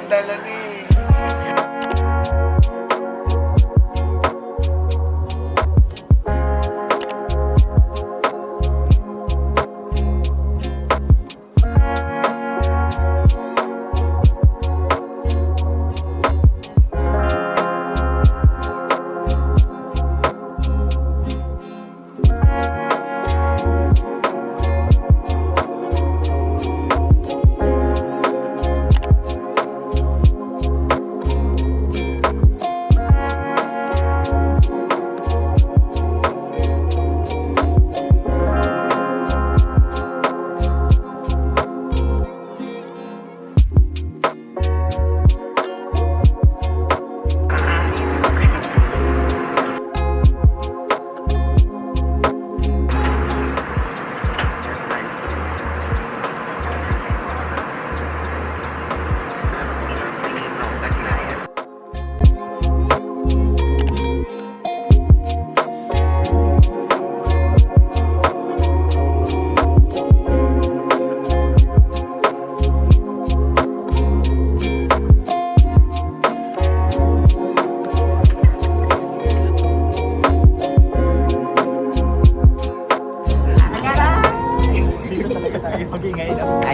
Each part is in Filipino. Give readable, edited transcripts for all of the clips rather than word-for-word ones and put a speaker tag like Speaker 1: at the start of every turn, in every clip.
Speaker 1: dala ni.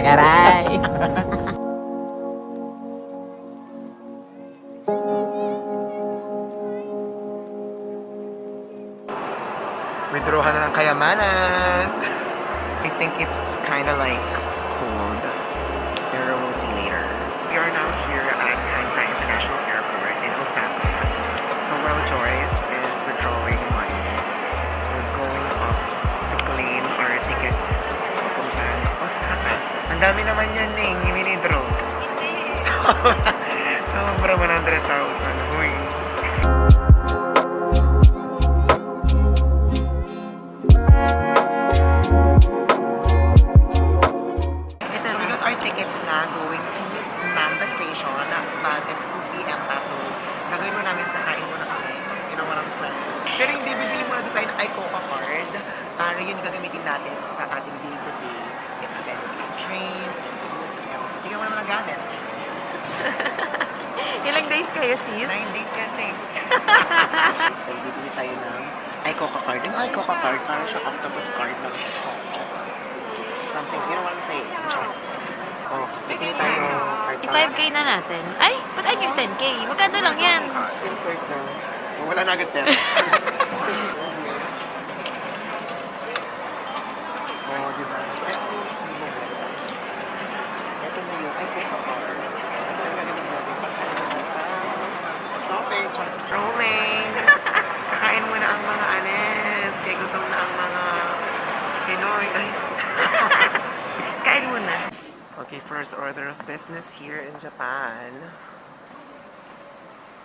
Speaker 2: Agaray!
Speaker 1: Withdrawhan na ng kayamanan. I think it's kind of like cold. Pero we'll see later. We are now here at Kansai International Airport in Osaka. So while Joyce is withdrawing money, we're going up to claim our tickets papuntang Osaka. Ang dami naman yan, Ning. Yung Sobra 100,000. Huy. So we got our tickets na going to Namba Station, but it's 2 p.m. pa. So gagawin mo namin is kakain muna kami. You know what I'm saying? Pero hindi, bibili muna din tayo ng iCoca card para yun gagamitin natin sa ating day-to-day expenses like trains, hindi ka mo naman ang gamit.
Speaker 2: Ilang days kayo, sis?
Speaker 1: 9 days yan eh. So, bibili tayo ng iCoca card. Yung iCoca card, parang siya octopus card ng something. You know what I'm saying? Oh, bibili tayo.
Speaker 2: I-5K na natin. Ay, ba't ay yung 10K? Magkano lang yan?
Speaker 1: Insert na. Oh, wala na agad pera. Oh, diba? So, ito yung listening mo. Ito na yung iCoca card. So, ito yung gagawin natin. Shopping. Rolling! Kakain muna ang mga anes. Kaya gutom na ang mga Pinoy. Ay.
Speaker 2: Kain muna.
Speaker 1: Okay, first order of business here in Japan.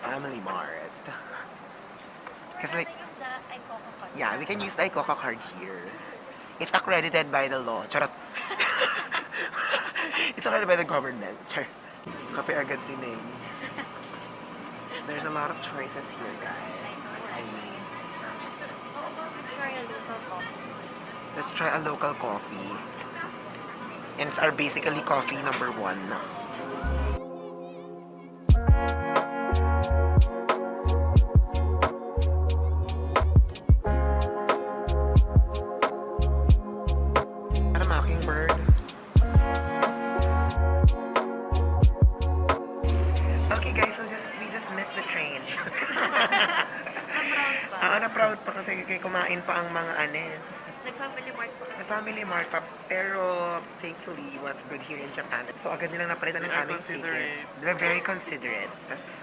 Speaker 1: Family Mart. Kasi like, yeah, we can use the iCoca card here. It's accredited by the law. Charot. It's accredited by the government. Char. Kape agad si Ning. There's a lot of choices here, guys. I mean, let's try a local coffee. And it's our basically coffee number 1. Ano, Mockingbird? Okay guys, so we just missed the train. Na-proud pa kasi kumain pa ang mga anes.
Speaker 2: Nag-family mart pa kasi.
Speaker 1: Family Mart pa, pero thankfully, what's good here in Japan, so agad nilang napalitan ng aming ticket. They're very considerate.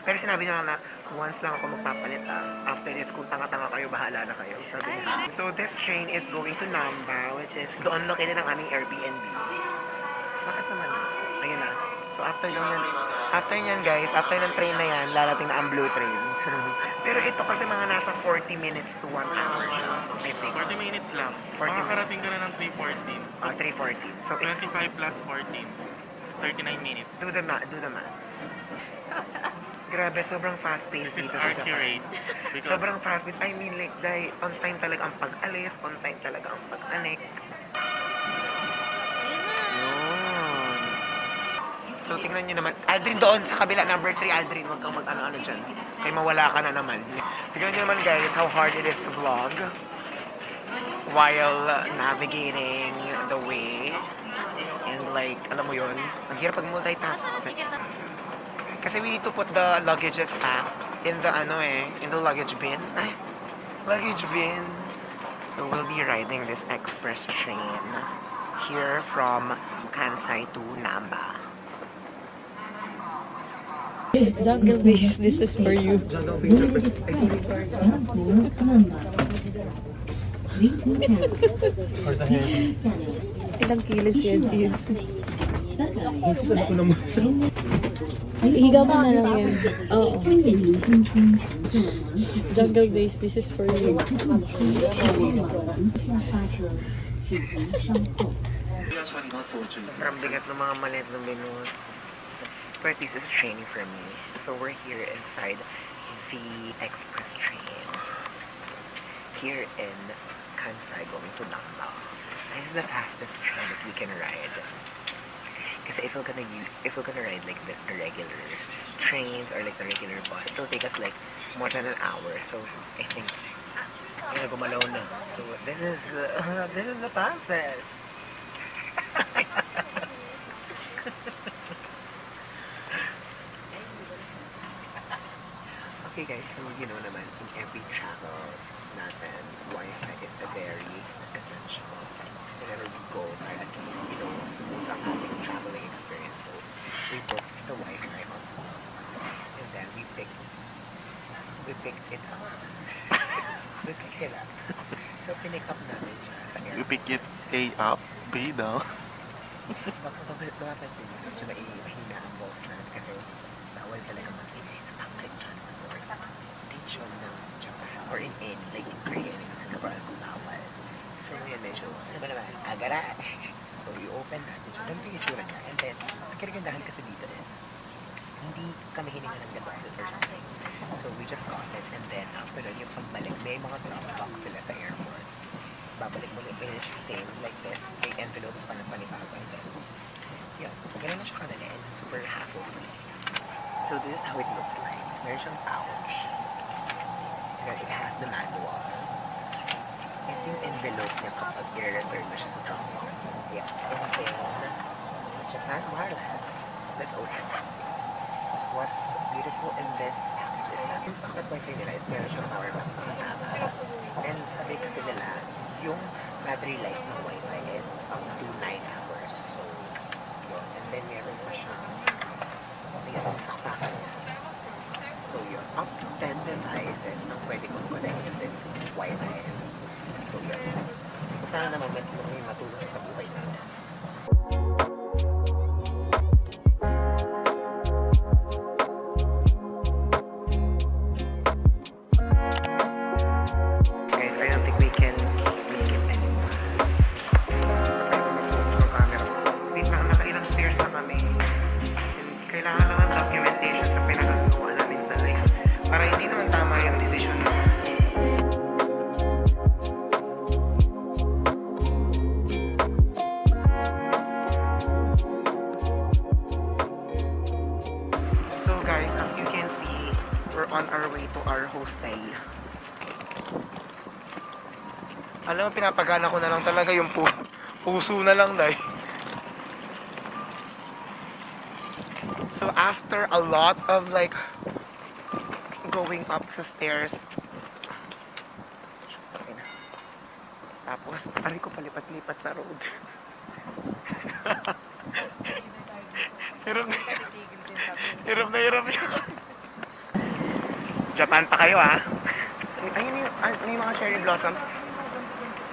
Speaker 1: Pero sinabi nila na, once lang ako magpapalit after this, kung tanga-tanga kayo, bahala na kayo. Sabi nila. So this train is going to Namba, which is doon located ang aming Airbnb. Bakit naman? Ayun na. So after nyan guys, after ng train na yan, lalating na ang blue train. Pero ito kasi mga nasa 40 minutes to 1 hour siya, I think.
Speaker 3: 40 minutes lang.
Speaker 1: 40
Speaker 3: Makakarating ka na ng 3:14. So,
Speaker 1: 3:14. So it's
Speaker 3: 25 plus 14. 39 minutes.
Speaker 1: Do the math. Grabe, sobrang fast-paced
Speaker 3: This is
Speaker 1: dito sa Japan.
Speaker 3: accurate. Because
Speaker 1: Sobrang fast-paced. I mean, like, dahil on time talaga ang pag-alis, on time talaga ang pag-anik. Yun. So, So, tingnan nyo naman. Aldrin doon sa kabila, number 3, Aldrin. Huwag kang mag-ano-ano dyan. Kaya mawala ka na naman. Tingnan nyo naman, guys, how hard it is to vlog while navigating the way. And like, alam mo yun, ang hirap pag multitask. Kasi we need to put the luggages back in the in the luggage bin. Ay, luggage bin. So we'll be riding this express train here from Kansai to Namba.
Speaker 2: Jungle Beast, this is for you.
Speaker 1: Jungle Beast. Sorry.
Speaker 2: Ilang kilos yan, sis? Higa mo na lang yan. Oo. Jungle Beast, this is for you.
Speaker 1: Sobrang bigat ng mga malit ng binut. But this is training for me. So we're here inside the express train. Here in Kansai going to Namba. This is the fastest train that we can ride. Kasi if we're gonna ride like the regular trains or like the regular bus, it'll take us like more than an hour. So I think gumalaw na. So this is the fastest. Okay guys, so you know naman, in every travel natin, Wi-Fi is a very essential. Whenever we go, para at least, smooth ang ating traveling experience. So, we booked the Wi-Fi on and then we picked it up. We picked it up. So, pinick up natin siya sa airport.
Speaker 3: We pick it A up, B down.
Speaker 1: Mapapansin nyo, medyo mahina ang boss natin kasi bawal talaga mag-ingay sa public transport. Station ng Japan or in any, like in Korea, in Singapore, bawal. So, yun, medyo, ano ba naman, agara. So, i-open natin siya. Ganito yung itsura niya. And then, ang kinagandahan kasi dito is, hindi kami hininga ng deposit or something. So, we just got it. And then, after that, yung pagbalik, may mga drop box sila sa airport. Babalik mo lang, it's same like this. May envelope pa ng panibago. And then, yun, ganun na siya kadali and super hassle-free. So, this is how it looks like. Meron siyang pouch. And then, it has the manual. Ito yung envelope niya kapag i-return na siya sa Dropbox. Yeah. And then, Japan Wireless. Let's open. What's beautiful in this package is that yung packet wifi nila is meron siyang power bank na kasama. And sabi kasi nila, yung battery life ng wifi is up to 9 hours. So, yun. And then meron pa siyang saksakan niya. So, yun. Up to 10 devices na pwede kong connect in this wifi. So, yun. So, sana naman may matulong siya sa buhay natin. Guys, I don't think we can make it anymore. Tayo mag-focus ng camera. Wait lang, nakailang stairs na kami. And kailangan lang ng documentation sa pinagagawa namin sa life. Para hindi naman tama yung decision naman. So guys, as you can see, we're on our way to our hostel. Alam mo, pinapagana ko na lang talaga yung puso na lang, day. So after a lot of like going up sa stairs, tapos aray ko palipat-lipat sa road. Hirap na hirap yun. Japan pa kayo, ha? Ayun may mga cherry blossoms.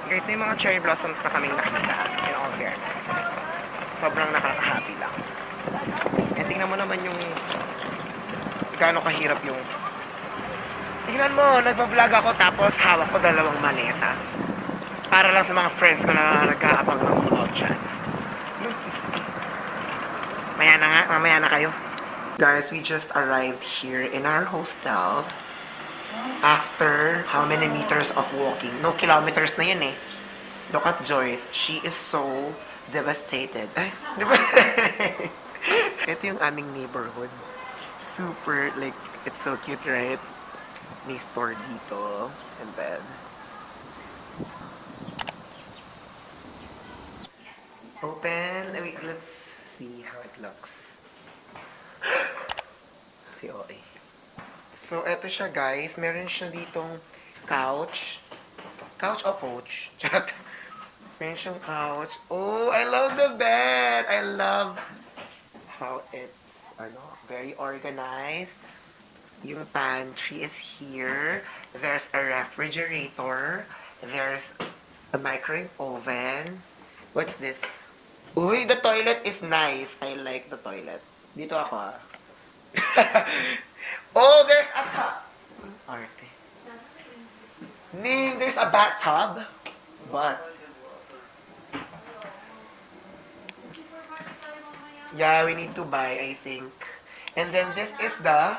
Speaker 1: Guys, may mga cherry blossoms na kaming nakita, in all fairness. Sobrang nakaka-happy lang. And tingnan mo naman yung gaano kahirap yung... Tingnan mo, nagpa-vlog ako tapos hawak ko 2 maleta. Para lang sa mga friends ko na nagkaabang ng vlog dyan. Mamaya na kayo. Guys, we just arrived here in our hostel. After how many meters of walking? No, kilometers na yun eh. Look at Joyce. She is so devastated. Ay, Ito yung aming neighborhood. Super, like, it's so cute, right? May store dito. And then, open. Wait, let's see how it looks. Si OA. So, eto siya, guys. Meron siya ditong couch. Couch o coach? Chat. Meron siyang couch. Oh, I love the bed! I love how it's, very organized. Yung pantry is here. There's a refrigerator. There's a microwave oven. What's this? Uy, the toilet is nice. I like the toilet. Dito ako, ah. Oh, there's a tub. Arte. Ning, there's a bathtub. But, yeah, we need to buy, I think. And then this is the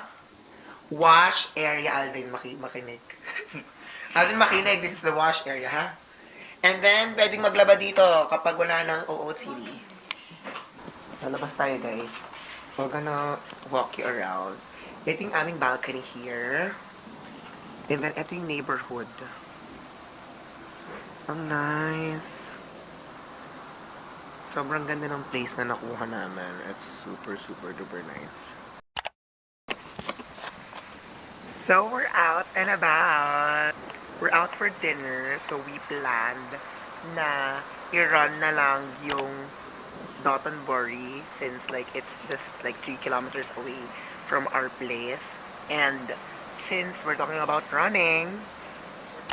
Speaker 1: wash area. Alvin, makinig. Alvin, makinig. This is the wash area, ha? And then, pwedeng maglaba dito kapag wala ng OOTD. Lalabas tayo, guys. We're gonna walk you around. Ito yung aming balcony here. And then, ito yung neighborhood. Ang nice. Sobrang ganda ng place na nakuha namin. It's super, super duper nice. So, we're out and about. We're out for dinner. So, we planned na i-run na lang yung Dotonbori since like it's just like 3 kilometers away from our place. And since we're talking about running,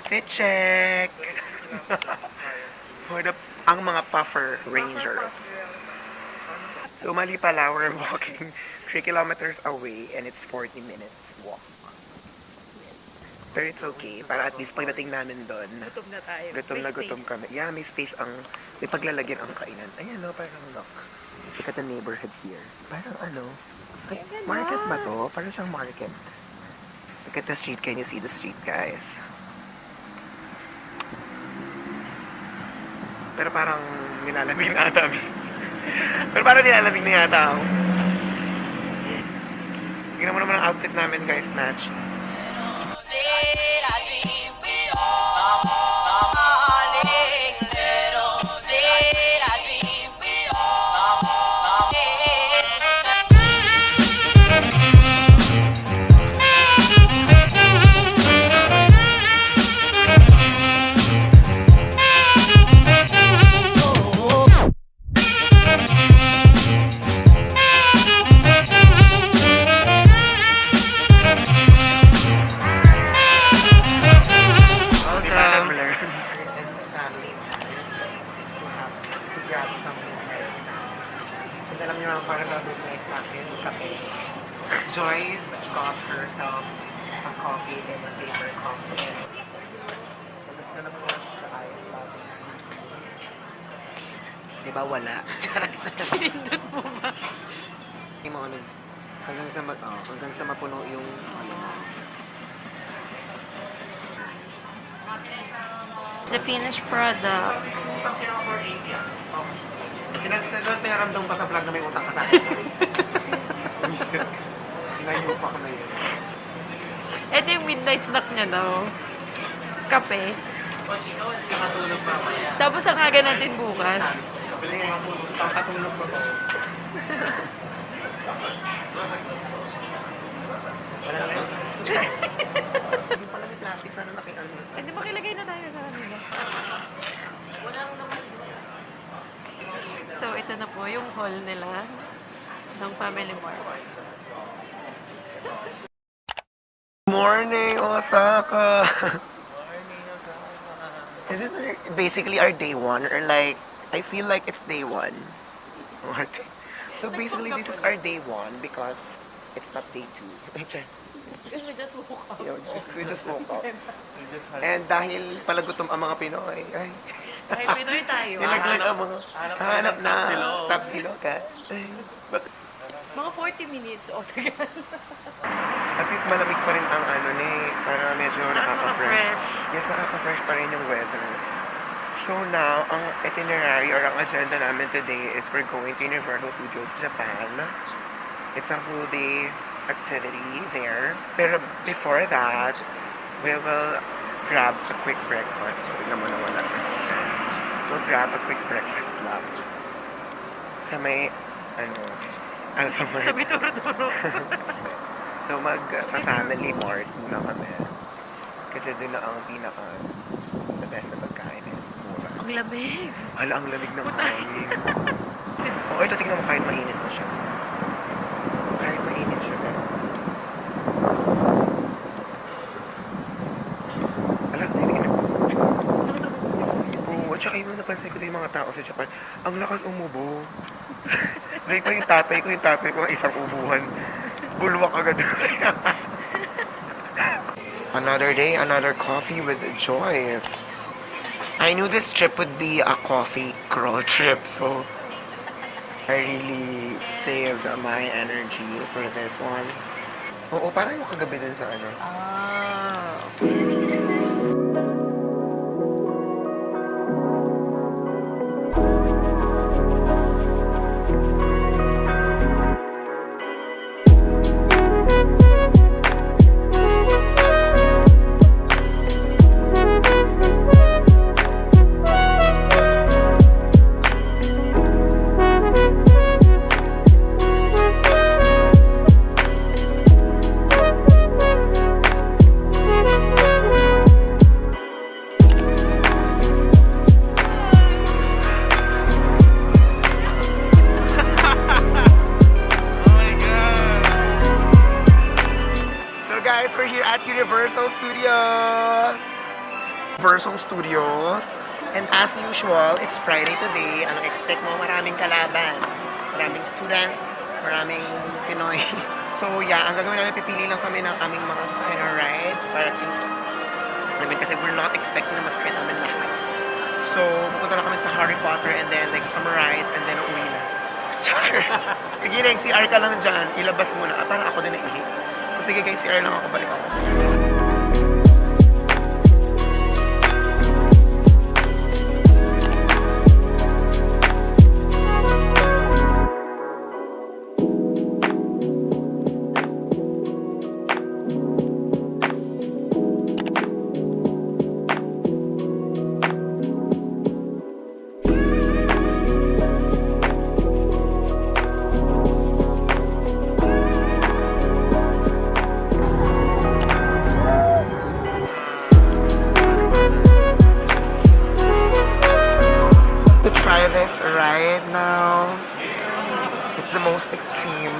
Speaker 1: fit check! For ang mga puffer rangers. So, mali pala, we're walking 3 kilometers away and it's 40 minutes walk. Pero it's okay. Para at least pagdating namin doon,
Speaker 2: Gutom na tayo.
Speaker 1: gutom na gutom kami. Yeah, may space may paglalagyan ang kainan. Ayan no, parang look. Look at the neighborhood here. Parang ay, market ba to? Parang siyang market. Look at the street. Can you see the street, guys? Pero parang nilalamig na ata. Pero parang nilalamig na yata ako. Tingnan mo naman ang outfit namin, guys, match. Alam niyo ang parang midnight practice kape. Joyce got herself a coffee and a paper coffee. So, just gonna push the ice button. Diba wala? Charot.
Speaker 2: Pinindot mo ba?
Speaker 1: Hindi mo hanggang sa mapuno yung
Speaker 2: The finished product.
Speaker 1: Pinaramdam pa sa vlog na may utang ka sa akin. Nayupak na yun.
Speaker 2: Ito yung midnight snack niya daw. Kape.
Speaker 1: Nakatulog pa ako.
Speaker 2: Tapos ang aga natin bukas.
Speaker 1: Hindi, pampatulog ko to. Wala na yun. Yung pala may plastic, sana nakian mo.
Speaker 2: Hindi makilagay na tayo sa kanila. So, ito na po yung hall nila ng Family Mart.
Speaker 1: Morning, Osaka! Is this basically our day one? Or like, I feel like it's day one. So basically, this is our day one because it's not day two.
Speaker 2: Because we just woke up.
Speaker 1: Yeah, we just woke up. And dahil palagutom ang mga Pinoy, ay,
Speaker 2: Ay, Pinoy tayo.
Speaker 1: nilaglag ang mga hanap na tapsilo ka.
Speaker 2: Mga 40 minutes altogether.
Speaker 1: At least malamig pa rin ang para medyo nakaka-fresh.
Speaker 2: fresh.
Speaker 1: Yes, nakaka-fresh pa rin yung weather. So now, ang itinerary or ang agenda namin today is we're going to Universal Studios Japan. It's a whole day activity there. Pero before that, we will grab a quick breakfast. Tingnan mo na wala. We'll grab a quick breakfast lang. Sa may, Alphamart.
Speaker 2: Sabi turo-turo.
Speaker 1: So sa Family Mart muna kami. Kasi doon na ang pinaka the best na pagkain. Mura.
Speaker 2: Ang lamig.
Speaker 1: Hala, ang lamig ng hangin. Oh, ito tingnan mo kahit mainit mo siya. Kahit mainit siya pero. Hala, siniginig ko. Oo, at saka yung napansin ko din yung mga tao sa Japan, ang lakas umubo. Like ko yung tatay ko, isang ubuhan. Bulwak agad. Another day, another coffee with Joyce. I knew this trip would be a coffee crawl trip, so I really saved my energy for this one. Oo, parang yung kagabi din sa ano.
Speaker 2: Ah.
Speaker 1: So guys, we're here at Universal Studios. Universal Studios. And as usual, it's Friday today. Ano expect mo? Maraming kalaban. Maraming students. Maraming Pinoy. So yeah, ang gagawin namin, pipili lang kami ng aming mga sasakyan or rides para at least, kasi we're not expecting na masakyan namin lahat. So, pupunta lang kami sa Harry Potter and then like some rides and then uwi na. Char! Sige na, CR ka lang dyan. Ilabas mo na. Parang ako din na ihi. So sige guys, CR lang ako. Balik ako. To try this ride now. It's the most extreme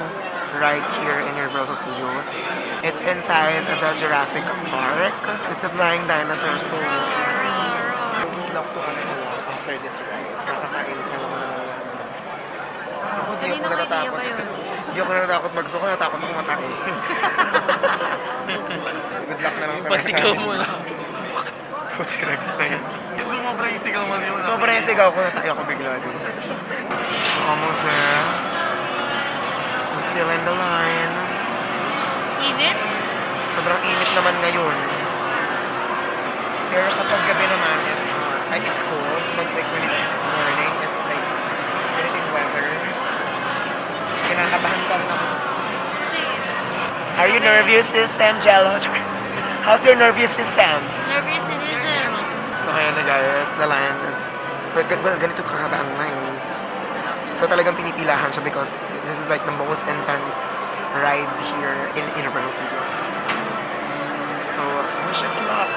Speaker 1: ride here in Universal Studios. It's inside the Jurassic Park. It's a flying dinosaur, so good luck to us after this ride. Nakakain ka naman. Ako di ako
Speaker 2: Kaninong idea
Speaker 1: natatakot.
Speaker 2: ba yun?
Speaker 1: Di ako natatakot magsuko, natakot ako matake. Good luck na lang talaga.
Speaker 3: Pasigaw mo na.
Speaker 1: Puti na yun.
Speaker 3: Sumobra yung sigaw mo yun.
Speaker 1: Sobrang yung sigaw ko, natay ako bigla din. Almost there. I'm still in the line.
Speaker 2: Init?
Speaker 1: Sobrang init naman ngayon. Pero kapag gabi naman, it's hot. Like, it's cold. But like when it's morning, it's like anything weather. Kinakabahan ka na. Are you nervous system, Jello? How's your nervous system?
Speaker 2: Nervous.
Speaker 1: So kaya na guys, the line is, well, ganito kakaba ang line. So talagang pinipilahan siya because this is like the most intense ride here in Universal Studios. So, wish us luck.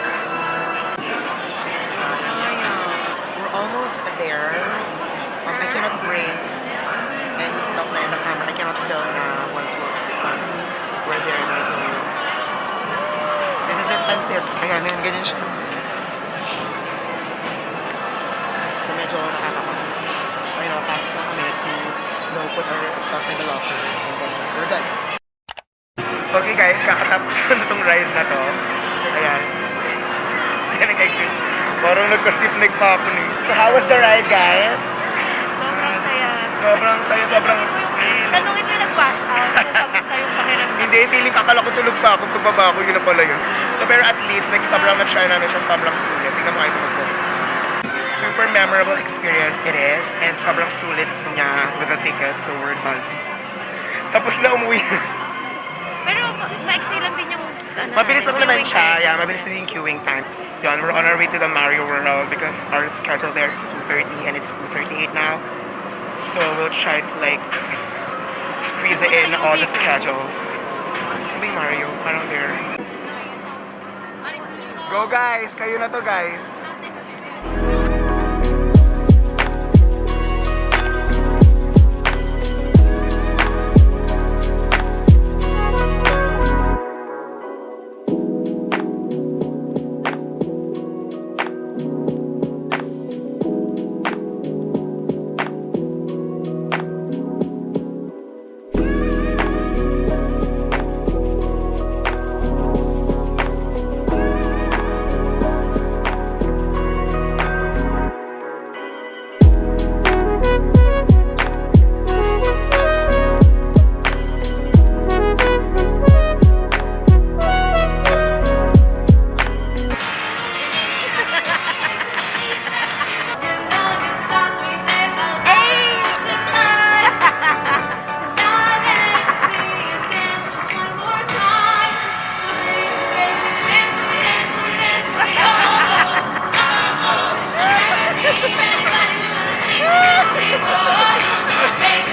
Speaker 1: We're almost there. I cannot bring any stuff na in the camera. I cannot film na once we're there na. So, this is it, pansit. Ayan, ganyan siya. So medyo nakakapagod. So yun, pasok na kami to put our stuff in the locker and then we're done. Okay guys, kakatapos ko na itong ride na to. Ayan. Yan ang exit. Parang nagka-sleep pa ako ni. So how was the ride guys?
Speaker 2: Sobrang saya.
Speaker 1: Sobrang saya, sobrang...
Speaker 2: Tanungin mo yung nag-pass out kung kamusta yung pakiramdam.
Speaker 1: Hindi, feeling kakala ko tulog pa ako. Pagbaba ko, yun na pala yun. So pero at least, like sobrang na-try namin siya, sobrang sulit. Tingnan mo kayo mag-focus. super memorable experience it is. And sobrang sulit niya with the ticket. So we're done. Tapos na umuwi.
Speaker 2: Pero maiksi lang din yung ano,
Speaker 1: Mabilis lang naman
Speaker 2: queuing
Speaker 1: siya.
Speaker 2: time.
Speaker 1: Yeah, mabilis din yung queuing time. Yun, we're on our way to the Mario World because our schedule there is 2:30 and it's 2:38 now. So we'll try to like squeeze it in all the schedules. Sabi Mario, parang there. Go guys! Kayo na to guys!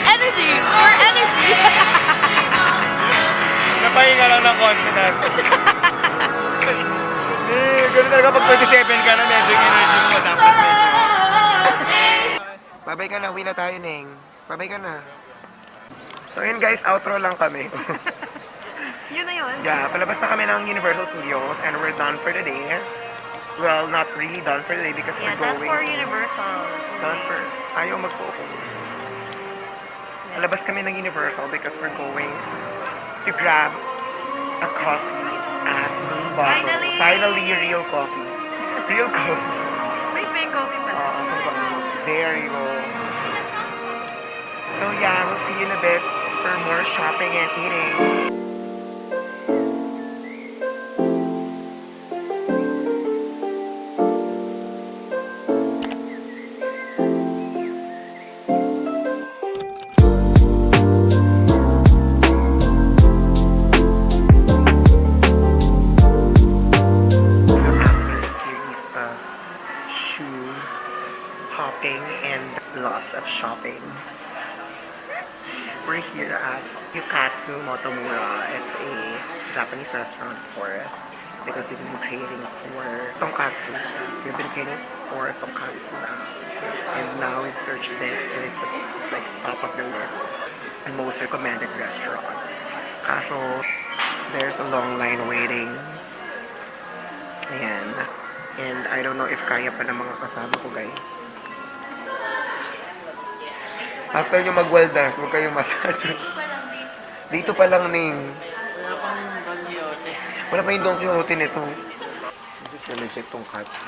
Speaker 2: Energy! More energy!
Speaker 3: Napahinga lang ng confidence. Ganun talaga pag 27 ka na, medyo yung energy mo dapat medyo.
Speaker 1: Babay ka na, uwi na tayo, Ning. Babay ka na. So yun guys, outro lang kami.
Speaker 2: Yun na yun.
Speaker 1: Yeah, palabas na kami ng Universal Studios and we're done for the day. Well, not really done for the day because
Speaker 2: Yeah,
Speaker 1: we're
Speaker 2: done
Speaker 1: going
Speaker 2: for
Speaker 1: to-
Speaker 2: Universal.
Speaker 1: Done for... Ayaw mag-focus. Palabas kami ng Universal because we're going to grab a coffee at Main Bottle.
Speaker 2: Finally!
Speaker 1: Finally, real coffee. Real coffee.
Speaker 2: May fake coffee pa.
Speaker 1: There you go. So yeah, we'll see you in a bit for more shopping and eating. So after a series of shoe hopping and lots of shopping, we're here at Yukatsu Motomura. It's a Japanese restaurant, of course, because we've been creating for tonkatsu. We've been creating for tonkatsu now. And now we've searched this and it's like top of the list. And most recommended restaurant. Kaso, there's a long line waiting. Ayan. And I don't know if kaya pa ng mga kasama ko, guys. After nyo mag-waldas, huwag kayong massage. Dito pa lang, Ning. Wala pa yung Don Quixote nito. Just gonna check tong katsu.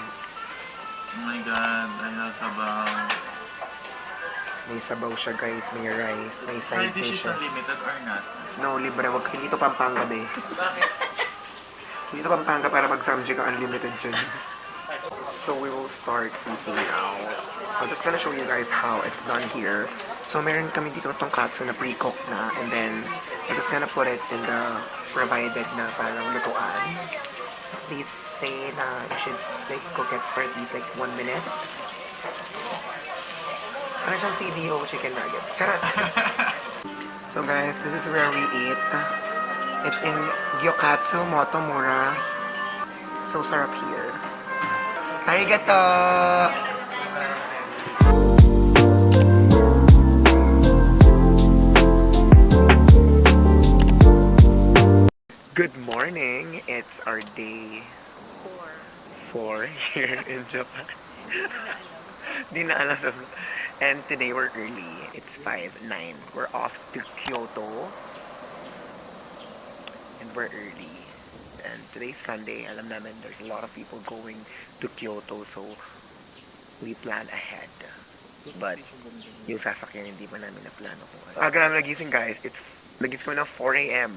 Speaker 3: Oh my God, I love sabaw.
Speaker 1: May sabaw siya, guys. May rice. May side
Speaker 3: Side dish is
Speaker 1: dishes.
Speaker 3: unlimited or not?
Speaker 1: No, libre. Wag, hindi to Pampanga, be. Hindi to Pampanga para mag-samji ka unlimited dyan. So we will start eating now. I'm just gonna show you guys how it's done here. So meron kami dito tong katsu na pre-cooked na, and then I'm just gonna put it in the provided na parang lutuan. They say na you should like cook it for at least like 1 minute. Ano siyang CDO chicken nuggets? Charot! So guys, this is where we eat. It's in Gyokatsu Motomura. So sarap here. Arigato! Good morning! It's our day 4 here in Japan. Di na alam sa... And today we're early. It's 5:09. We're off to Kyoto. And we're early. And today's Sunday. Alam namin there's a lot of people going to Kyoto. So, we plan ahead. But, yung sasakyan hindi pa namin na plano kung ano. Aga namin nagising guys. Nagising kami ng 4 a.m.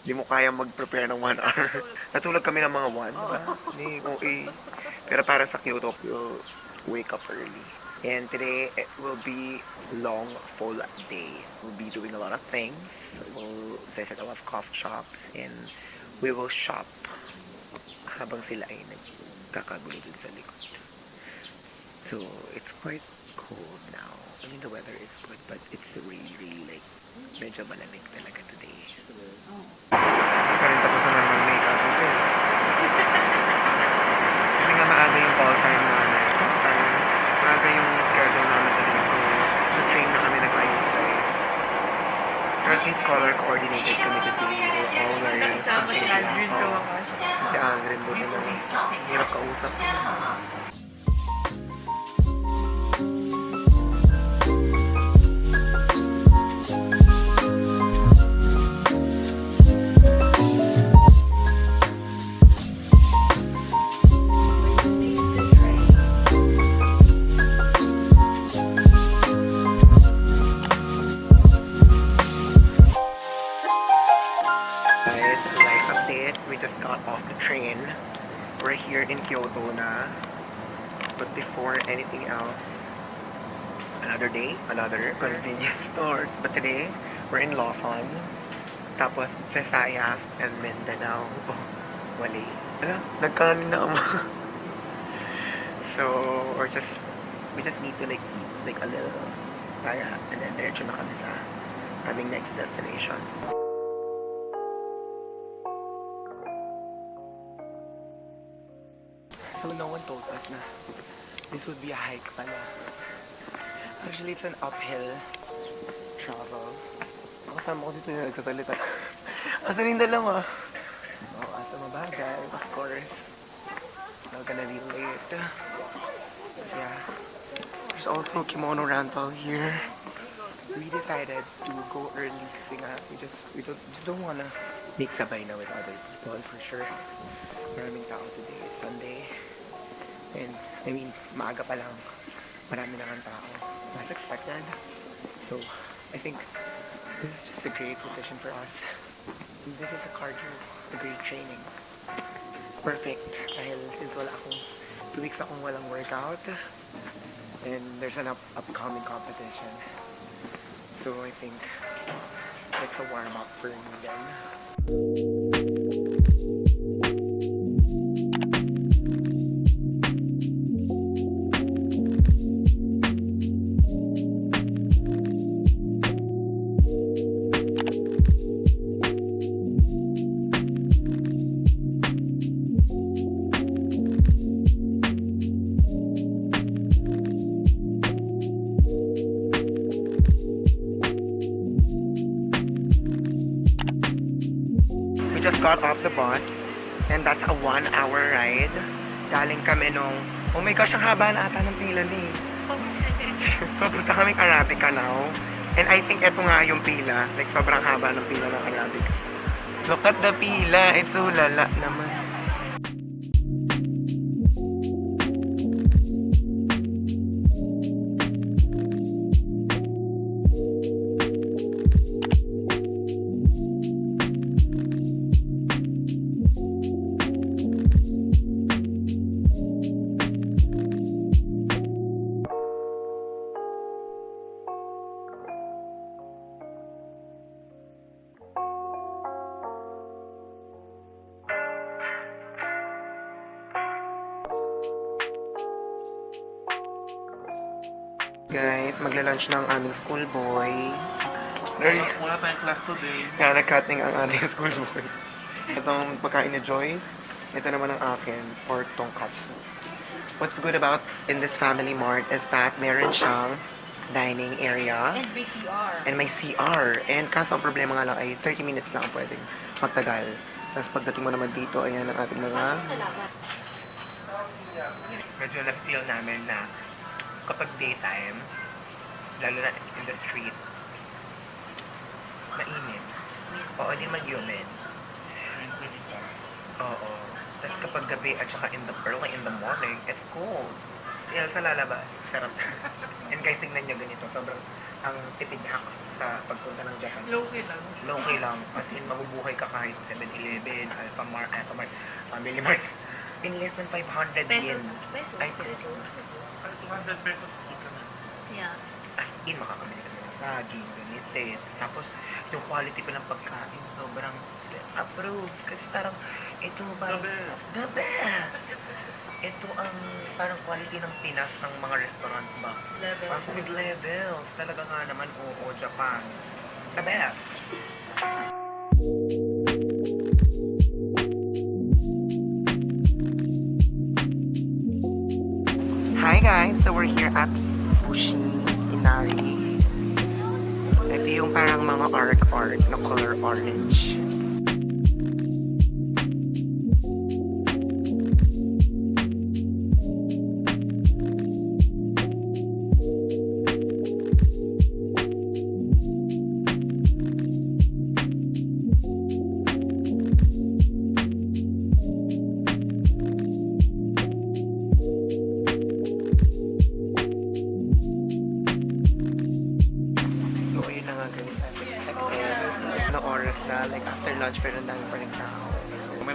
Speaker 1: Hindi mo kaya mag-prepare ng 1 hour. Natulog kami ng mga 1, diba? Hindi, OA. Pero para sa Kyoto, we'll wake up early. And today, it will be long, full day. We'll be doing a lot of things. We'll visit a lot of coffee shops. And we will shop habang sila ay nagkakagulo dun sa likod. So, it's quite cold now. I mean, the weather is good, but it's really, really like, medyo malamig talaga today. Pa rin tapos naman mag-makeup. Kasi nga maaga yung call time namin. Maaga yung schedule namin today. So, sa train na kami nag-ayos guys. Or at least color coordinated kami today. We're all wearing
Speaker 2: Nakasama si
Speaker 1: something
Speaker 2: Aldrin sa
Speaker 1: black.
Speaker 2: wakas.
Speaker 1: Si Aldrin buti lang. Hirap kausap. Guys, life update. We just got off the train. We're here in Kyoto na. But before anything else, another day, another convenience store. But today, we're in Lawson. Tapos Visayas and Mindanao. Oh, wali. Ala, nagkanin na ako. So, we just need to like eat like a little. Kaya, and then diretso na kami sa aming next destination. So no one told us na this would be a hike pala. Actually, it's an uphill travel. Kasama ko dito yung nagsasalita. Asan yung dalawa? Oh, asa mabagay, of course. Not gonna be late. Yeah. There's also kimono rental here. We decided to go early kasi nga we don't wanna make sabay na with other people for sure. Maraming tao today. It's Sunday. And, I mean, maaga pa lang. Marami naman tao. As expected. So, I think this is just a great decision for us. And this is a cardio, a great training. Perfect. Dahil since wala akong 2 weeks akong walang workout. And there's an upcoming competition. So, I think it's a warm-up for me then. We just got off the bus and that's a 1-hour ride. Galing kami nung, oh my gosh, ang haba na ata ng pila ni. So, punta kaming Arabica now. And I think eto nga yung pila. Like, sobrang haba ng pila ng Arabica. Look at the pila. It's so lala naman. Guys, magla-lunch na ang aming schoolboy.
Speaker 3: Wala tayong class today.
Speaker 1: Kaya nag-cutting ang ating schoolboy. Itong pagkain ni Joyce. Ito naman ang akin, pork tonkatsu. What's good about in this family mart is that meron siyang dining area.
Speaker 2: And may CR.
Speaker 1: And may CR. And kaso ang problema nga lang ay 30 minutes na ang pwedeng magtagal. Tapos pagdating mo naman dito, ayan ang ating mga... Medyo na-feel namin na kapag daytime, lalo na in the street, mainit. Oo, hindi mag-humid. Oo. Tapos kapag gabi at saka early in the morning, it's cold. Si Elsa lalabas. Charot. And guys, tignan nyo ganito. Sobrang ang tipid hacks sa pagpunta ng Japan.
Speaker 2: Low-key lang.
Speaker 1: Low-key lang. As in, mabubuhay ka kahit 7-Eleven, Alphamart, Family Mart. in less than 500 yen.
Speaker 2: Pesos.
Speaker 1: Ay, peso.
Speaker 3: 200 pesos chicken.
Speaker 2: Yeah.
Speaker 1: As in, makakabili ka ng saging, ganitits. Tapos, yung quality pa ng pagkain, sobrang approved. Kasi parang, ito parang...
Speaker 3: The best.
Speaker 1: The best! Ito ang parang quality ng Pinas ng mga restaurant ba?
Speaker 2: Levels.
Speaker 1: Fast food levels. Talaga nga naman, oo, Japan. The best! Hi guys! So we're here at Fushimi Inari. Ito yung parang mga art na color orange. So, ayun na nga guys, as expected. Na oras na, like after lunch, pero ang dami pa rin tao.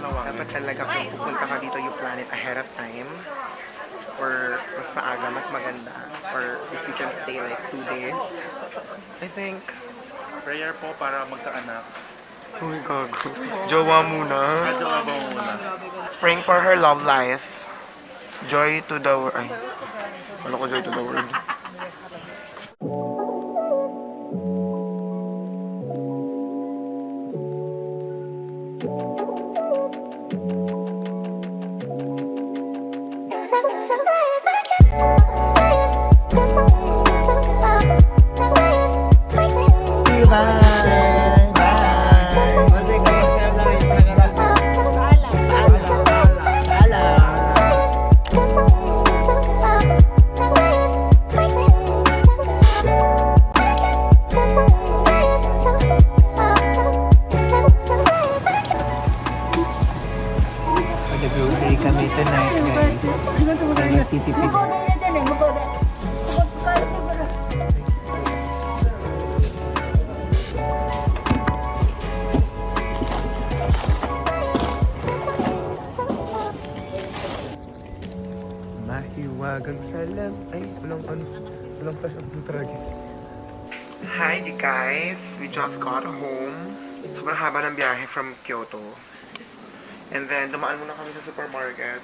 Speaker 1: Dapat talaga kung pupunta ka dito, you plan it ahead of time. Or mas maaga, mas maganda. Or if you can stay like 2 days. I think.
Speaker 3: Prayer po para magkaanak.
Speaker 1: Uy, gago. Jowa muna.
Speaker 3: Medyo ba muna?
Speaker 1: Praying for her love life. Joy to the world. Ay. Wala ko joy to the world. Nag-grocery kami tonight, guys. Ay, nagtitipid. Mahiwagang salam. Ay, walang pa siyang tragis. Hi, guys. We just got home. Sobrang haba ng biyahe from Kyoto. And then, dumaan muna kami sa supermarket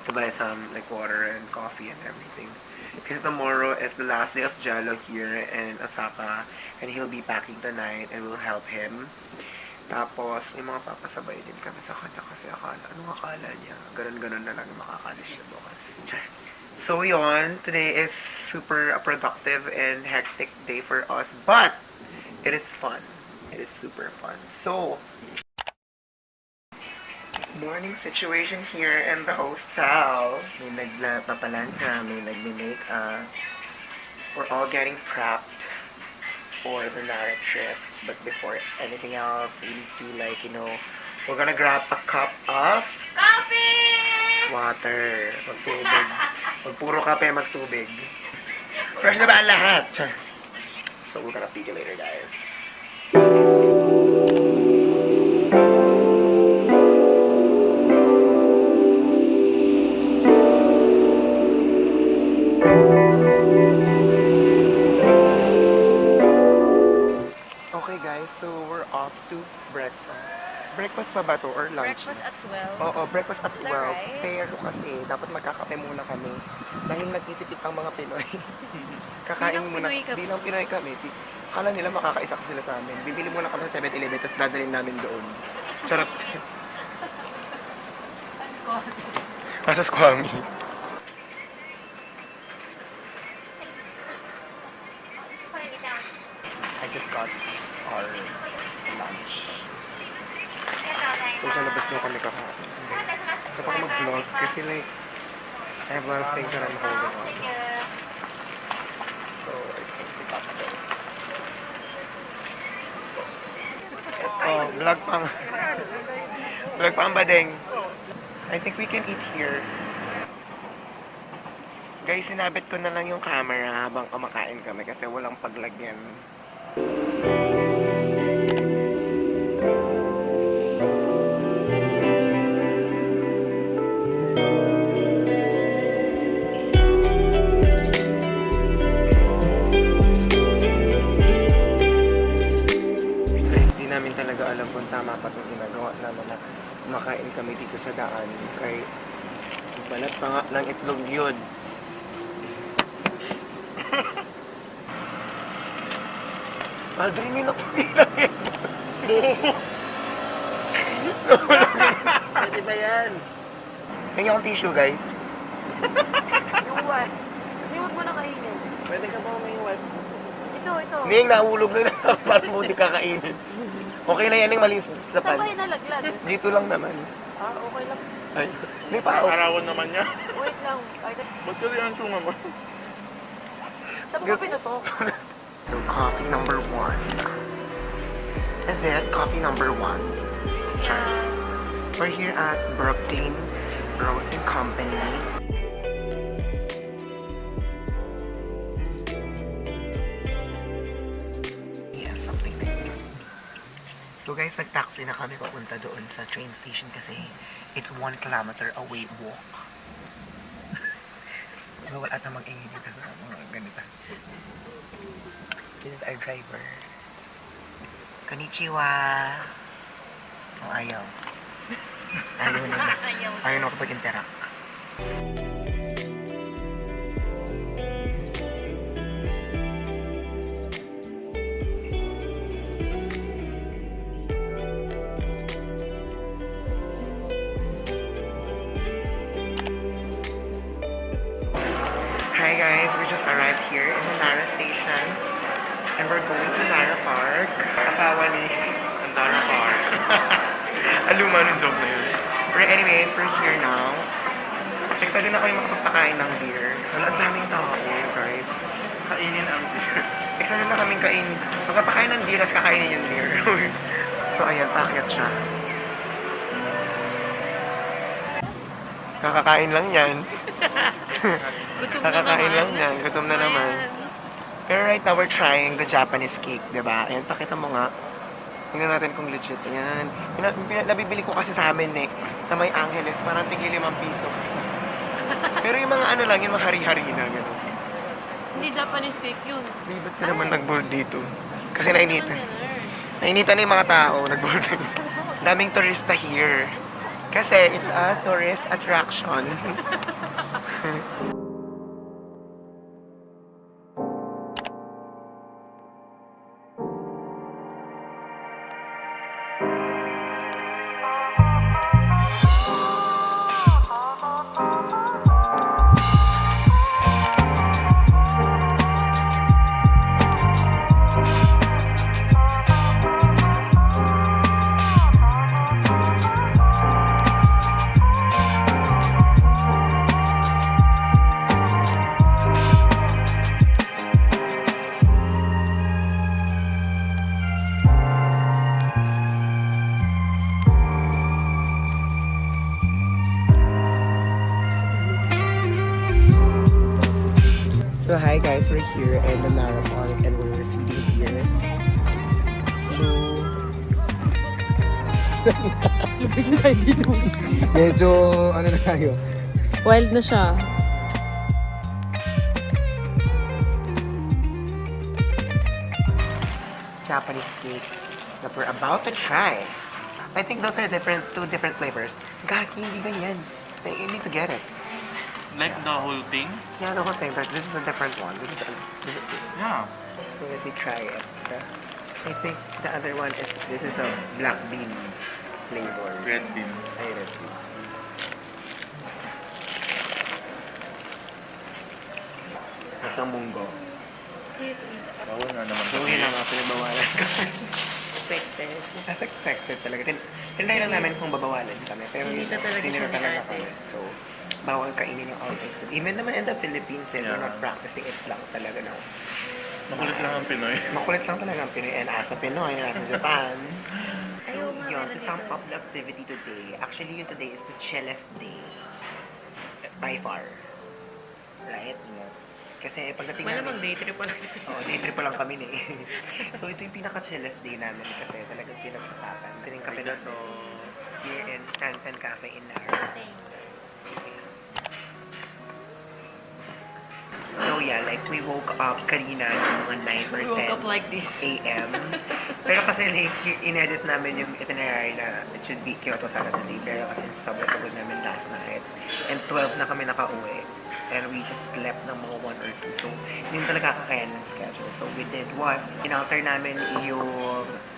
Speaker 1: to buy some like water and coffee and everything. Because tomorrow is the last day of Jello here in Osaka. And he'll be packing tonight and we'll help him. Tapos, may mga papasabay din kami sa kanya kasi anong akala niya? Ganon-ganon na lang yung makakalis siya bukas. So yon, today is super productive and hectic day for us. But, it is fun. It is super fun. So, morning situation here in the hostel. May nagpapalansya, may nagme-makeup. We're all getting prepped for the Nara trip. But before anything else, we need to like, we're gonna grab a cup of
Speaker 2: Coffee!
Speaker 1: water. Magtubig. Pag puro kape, magtubig. Fresh na ba ang lahat? Char. So we're gonna peek you later, guys. Okay guys, so we're off to breakfast. Breakfast pa ba to or lunch?
Speaker 2: Breakfast at 12.
Speaker 1: Oo, breakfast at 12.
Speaker 2: Is that right?
Speaker 1: Pero kasi, dapat magkakape muna kami. Dahil nagtitipid ang mga Pinoy. Kakain
Speaker 2: Bilang
Speaker 1: muna.
Speaker 2: Pinoy kami.
Speaker 1: Bilang Pinoy kami. Kala nila makakaisa sila sa amin. Bibili muna kami sa 7-Eleven, tapos dadalhin namin doon. Charot. Nasa Squammy. I just got our lunch. So, sa labas na kami kakain. Dapat ako mag-vlog kasi like, I have a lot of things that I'm holding on. So, I think we got this. Ito, vlog pang... vlog pang badeng. I think we can eat here. Guys, sinabit ko na lang yung camera habang kumakain kami kasi walang paglagyan. kumakain kami dito sa daan. Kay balat pa nga ng itlog yun. Aldrin, may napakilang yun.
Speaker 3: Pwede ba yan?
Speaker 1: Hingin akong tissue, guys.
Speaker 2: Yung what? Hindi, huwag mo na kainin.
Speaker 3: Pwede ka ba may wipes?
Speaker 2: Ito.
Speaker 1: Hindi, yung nahulog na parang mo di kakainin. Okay na yan yung malinis sa pan.
Speaker 2: Sabay nalaglag.
Speaker 1: Dito lang naman.
Speaker 2: Okay lang.
Speaker 1: Ay, may pao.
Speaker 3: Arawan naman niya.
Speaker 2: Wait lang.
Speaker 3: Ba't kasi ang sunga mo?
Speaker 2: Saan mo pinutok?
Speaker 1: So, coffee number 1. Is it coffee number 1? We're here at Brooklyn Roasting Company. Yeah, something like that. So guys, nag-taxi na kami papunta doon sa train station kasi it's 1 kilometer away walk. Wala ata mag-ingin dito sa mga ganito. This is our driver. Konnichiwa! Oh, ayaw. Ayaw na. Ayaw na kapag-interact. Hi guys, we just arrived here in the Nara station and we're going to Nara Park. Asawa ni
Speaker 3: Andara Park. Aluma ng joke na yun.
Speaker 1: But anyways, we're here now. Excited na kami makapagpakain ng beer. Wala, ang daming tao, guys.
Speaker 3: Kainin ang beer.
Speaker 1: Excited na kaming magpapakain ng beer, tapos kakainin yung beer. So, ayan, pakyat siya. Kakakain lang yan.
Speaker 2: Gutom na
Speaker 1: Kakakain
Speaker 2: naman.
Speaker 1: lang yan. Gutom na naman. Pero right now, we're trying the Japanese cake, diba? Ayan, pakita mo nga. Tingnan natin kung legit. Ayan. Nabibili ko kasi sa amin eh. Sa May Angeles, parang tigil 5 piso. Pero yung mga ano lang, yung mga hari-hari na gano'n.
Speaker 2: Hindi Japanese cake yun.
Speaker 1: Di ba't ka naman nag-bold dito? Kasi nainitan.
Speaker 2: Ano yan?
Speaker 1: Nainitan na yung mga tao, nag-bold dito. Daming turista here. Kasi it's a tourist attraction. So hi guys, we're here in the Nara Park and we're feeding beers. Hello. Medyo ano na tayo?
Speaker 2: Wild na siya.
Speaker 1: Japanese cake that we're about to try. I think those are two different flavors. Gaki, hindi ganyan. You need to get it.
Speaker 3: Like the whole thing?
Speaker 1: Yeah, the whole thing, but this is a different one.
Speaker 3: Yeah.
Speaker 1: So let me try it. I think the other one is, this is a black bean flavor.
Speaker 3: Red bean.
Speaker 1: Ay, red bean. Kasang munggo.
Speaker 3: Bawal nga naman.
Speaker 1: So, yun lang mga pinagbawalan ko.
Speaker 2: Expected.
Speaker 1: As expected talaga. Tinry lang namin kung babawalan kami. Pero
Speaker 2: Sinita talaga
Speaker 1: sinita
Speaker 2: siya ni
Speaker 1: talaga
Speaker 2: ate.
Speaker 1: kami. So, bawal kainin yung all things food. Even naman in the Philippines, we're
Speaker 3: Yeah.
Speaker 1: not practicing it lang talaga na.
Speaker 3: Makulit lang ang Pinoy.
Speaker 1: Makulit lang talaga ang Pinoy. And as a Pinoy, as a Japan. So,
Speaker 2: Ayaw nga
Speaker 1: yun,
Speaker 2: nila
Speaker 1: to sum
Speaker 2: dito.
Speaker 1: up the activity today, actually yun today is the chillest day. By far. Right? Yes. Kasi pagdating
Speaker 2: Malamang
Speaker 1: namin...
Speaker 2: day trip pa lang.
Speaker 1: Oo, day trip pa lang kami ni. So, ito yung pinaka-chillest day namin kasi talagang pinag-usapan. Ito yung kape na to here in Tantan Cafe in Nara. So, yeah, like we woke up kanina ng mga 9 or
Speaker 2: We woke
Speaker 1: 10
Speaker 2: up like this.
Speaker 1: a.m. Pero kasi like, inedit namin yung itinerary na it should be Kyoto Saturday. Pero kasi sobrang pagod namin last night. And 12 na kami nakauwi. And we just slept ng mga 1 or 2. So, hindi talaga kakayan ng schedule. So, we did was, inalter namin yung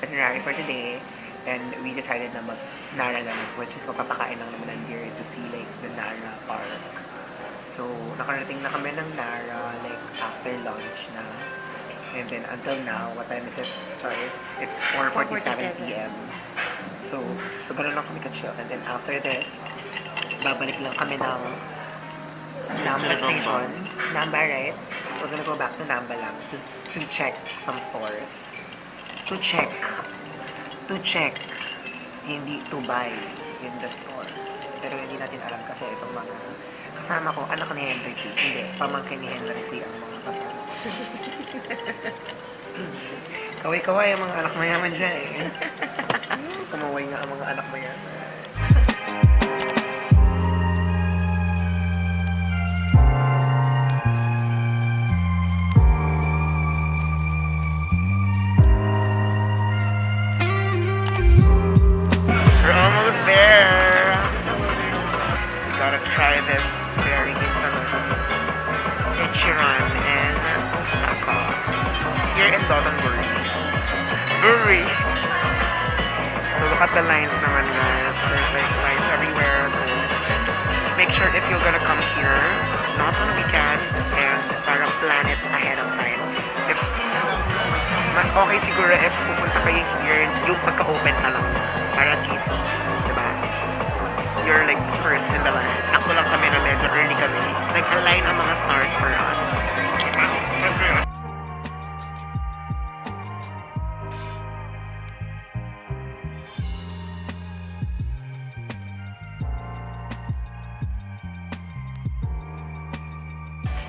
Speaker 1: itinerary for today. And we decided na mag-Nara lang, which is magpapakain lang naman ng deer to see like the Nara Park. So, nakarating na kami ng Nara like after lunch na. And then until now, what time is it, Charles? It's 4:47 p.m. So ganun lang kami ka-chill. And then after this, babalik lang kami ng Namba station. Namba, right? We're gonna go back to Namba lang to check some stores. To check. Hindi to buy in the store. Pero hindi natin alam kasi itong mga kasama ko, anak ni Henry C. Hindi, pamangkin ni Henry C. ang mga kasama ko. Kaway-kaway ang mga anak mayaman dyan eh. Kumaway nga ang mga anak mayaman. We're almost there! We gotta try this very infamous Ichiran in Osaka. Here in Dotonbori. Brewery! So look at the lines naman guys. There's like lines everywhere. So make sure if you're gonna come here, not on a weekend, and para plan it ahead of time. If mas okay siguro if pupunta kayo here, yung pagka-open na lang. Para at least, diba? You're like first in the line. Sakto lang kami na medyo early kami. Nag-align ang mga stars for us.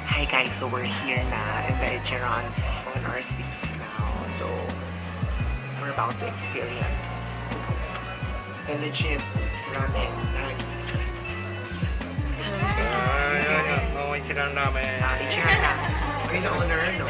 Speaker 1: Hi guys, so we're here na in the Ichiran on our seats now. So, we're about to experience the legit ramen.
Speaker 3: Ayan, mga Ichiran namin.
Speaker 1: Ichiran na. Are you the owner? No.